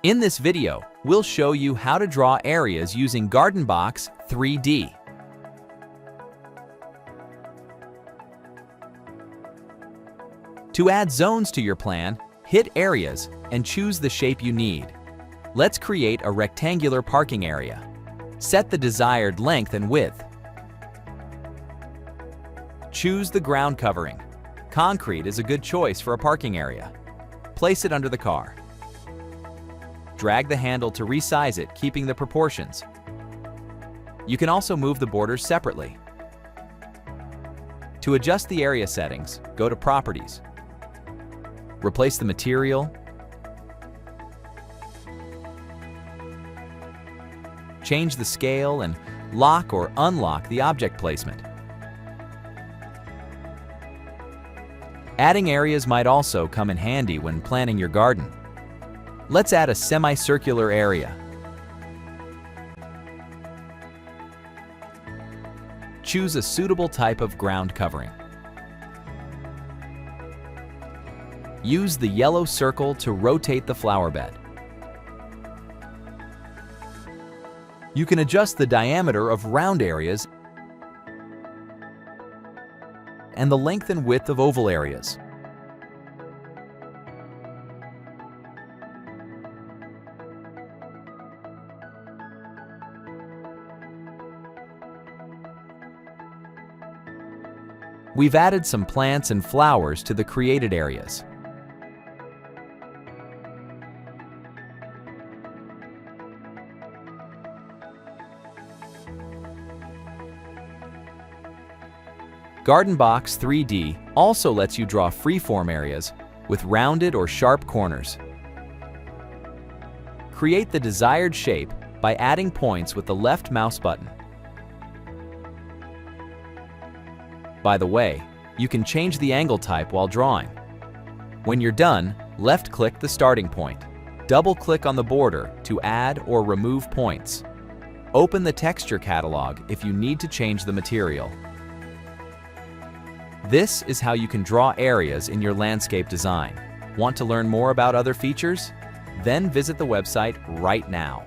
In this video, we'll show you how to draw areas using GardenBox 3D. To add zones to your plan, hit Areas and choose the shape you need. Let's create a rectangular parking area. Set the desired length and width. Choose the ground covering. Concrete is a good choice for a parking area. Place it under the car. Drag the handle to resize it, keeping the proportions. You can also move the borders separately. To adjust the area settings, go to Properties. Replace the material. Change the scale and lock or unlock the object placement. Adding areas might also come in handy when planning your garden. Let's add a semicircular area. Choose a suitable type of ground covering. Use the yellow circle to rotate the flower bed. You can adjust the diameter of round areas and the length and width of oval areas. We've added some plants and flowers to the created areas. GardenBox 3D also lets you draw freeform areas with rounded or sharp corners. Create the desired shape by adding points with the left mouse button. By the way, you can change the angle type while drawing. When you're done, left-click the starting point. Double-click on the border to add or remove points. Open the texture catalog if you need to change the material. This is how you can draw areas in your landscape design. Want to learn more about other features? Then visit the website right now.